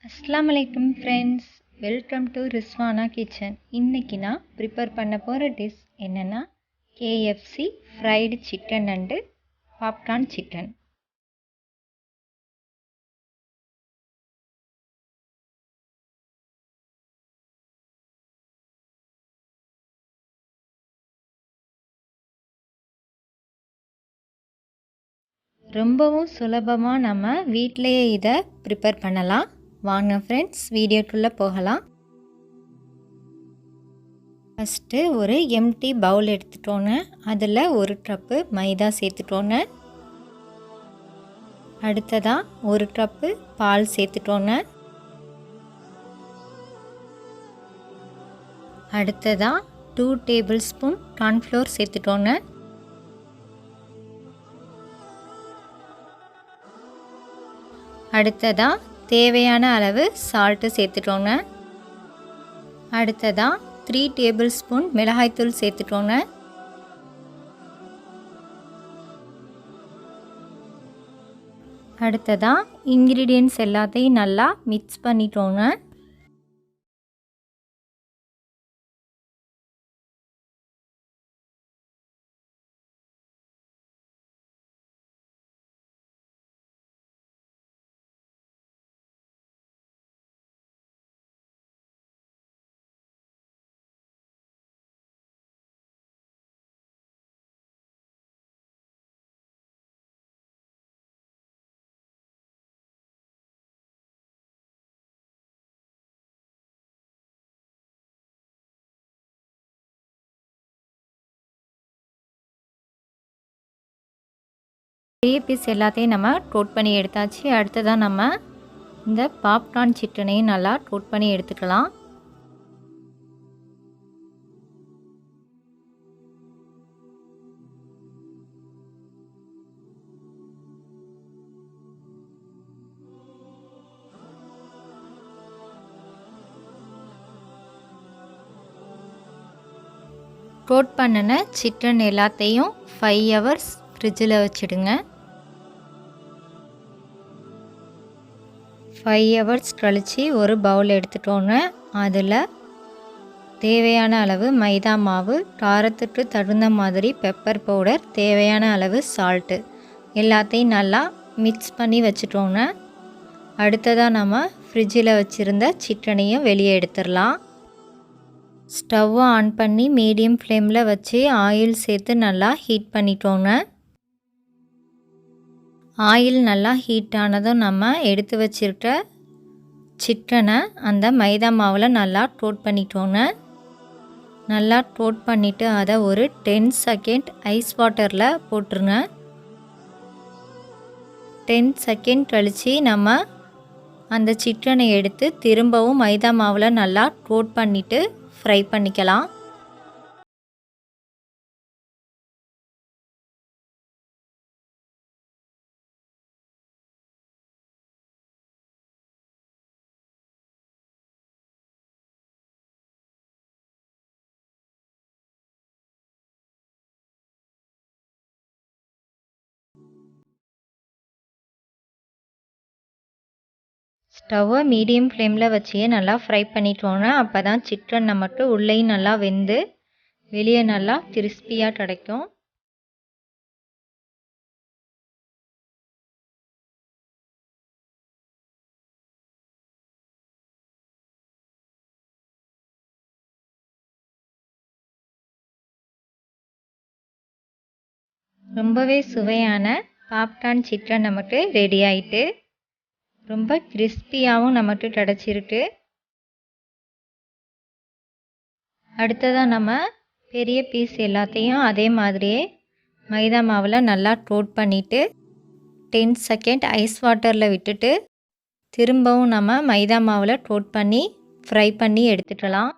அஸ்ஸலாமு அலைக்கும் friends, welcome to Rizwana kitchen. இன்றைக்கி நான் ப்ரிப்பேர் பண்ண போகிற டிஷ் என்னென்னா KFC fried chicken and popcorn chicken. ரொம்பவும் சுலபமாக நம்ம வீட்டிலையே இதை ப்ரிப்பேர் பண்ணலாம். வாங்க ஃப்ரெண்ட்ஸ், வீடியோக்குள்ளே போகலாம். ஃபஸ்ட்டு ஒரு எம்டி பவுல் எடுத்துட்டோங்க. அதில் ஒரு கப்பு மைதா சேர்த்துட்டோங்க. அடுத்ததாக ஒரு கப்பு பால் சேர்த்துட்டோங்க. அடுத்ததாக 2 டேபிள் ஸ்பூன் கார்ன்ஃப்ளோர் சேர்த்துட்டோங்க. அடுத்ததாக தேவையான அளவு சால்ட்டு சேர்த்துட்டோங்க. அடுத்ததாக 3 டேபிள் ஸ்பூன் மிளகாய்த்தூள் சேர்த்துட்டோங்க. அடுத்ததாக இன்க்ரீடியன்ட்ஸ் எல்லாத்தையும் நல்லா மிக்ஸ் பண்ணிட்டோங்க. பெரிய பீஸ் எல்லாத்தையும் நம்ம கோட் பண்ணி எடுத்தாச்சு. அடுத்ததாக நம்ம இந்த பாப்கார்ன் சிக்கனையும் நல்லா கோட் பண்ணி எடுத்துக்கலாம். கோட் பண்ணின சிக்கன் எல்லாத்தையும் 5 ஹவர்ஸ் ஃப்ரிட்ஜில் வச்சுடுங்க. 5 ஹவர்ஸ் கழித்து ஒரு பவுல் எடுத்துட்டோங்க. அதில் தேவையான அளவு மைதா மாவு, காரத்துக்கு தகுந்த மாதிரி பெப்பர் பவுடர், தேவையான அளவு சால்ட்டு எல்லாத்தையும் நல்லா மிக்ஸ் பண்ணி வச்சுட்டோங்க. அடுத்ததாக நம்ம ஃப்ரிட்ஜில் வச்சுருந்த சிக்கனையும் வெளியே எடுத்துடலாம். ஸ்டவ்வை ஆன் பண்ணி மீடியம் ஃப்ளேமில் வச்சு ஆயில் சேர்த்து நல்லா ஹீட் பண்ணிட்டோங்க. ஆயில் நல்லா ஹீட் ஆனதும் நம்ம எடுத்து வச்சுருக்க சிக்கனை அந்த மைதா மாவில் நல்லா கோட் பண்ணிட்டோங்க. நல்லா கோட் பண்ணிவிட்டு அதை ஒரு 10 செகண்ட் ஐஸ் வாட்டரில் போட்டுருங்க. 10 செகண்ட் கழித்து நம்ம அந்த சிக்கனை எடுத்து திரும்பவும் மைதா மாவில் நல்லா கோட் பண்ணிவிட்டு ஃப்ரை பண்ணிக்கலாம். ஸ்டவ்வை மீடியம் ஃப்ளேமில் வச்சே நல்லா ஃப்ரை பண்ணிட்டோங்க. அப்போ தான் சிக்கன் நமக்கு உள்ளேயும் நல்லா வெந்து வெளியே நல்லா கிறிஸ்பியாக கிடைக்கும். ரொம்பவே சுவையான பாப்கார்ன் சிக்கன் நமக்கு ரெடி ஆகிட்டு ரொம்ப கிறிஸ்பியாகவும் நமக்கு கிடச்சிருக்கு. அடுத்ததாக நம்ம பெரிய பீஸ் எல்லாத்தையும் அதே மாதிரியே மைதா மாவில் நல்லா கோட் பண்ணிவிட்டு 10 செகண்ட் ஐஸ் வாட்டரில் விட்டுட்டு திரும்பவும் நம்ம மைதா மாவில் கோட் பண்ணி ஃப்ரை பண்ணி எடுத்துக்கலாம்.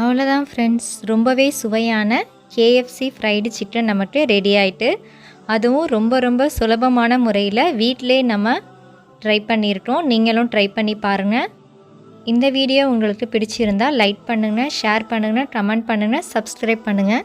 அவ்வளோதான் ஃப்ரெண்ட்ஸ், ரொம்பவே சுவையான KFC ஃப்ரைடு சிக்கன் நமக்கு ரெடி ஆகிட்டு, அதுவும் ரொம்ப ரொம்ப சுலபமான முறையில் வீட்டிலே நம்ம ட்ரை பண்ணியிருக்கோம். நீங்களும் ட்ரை பண்ணி பாருங்கள். இந்த வீடியோ உங்களுக்கு பிடிச்சிருந்தால் லைக் பண்ணுங்கள், ஷேர் பண்ணுங்கள், கமெண்ட் பண்ணுங்கள், சப்ஸ்கிரைப் பண்ணுங்கள்.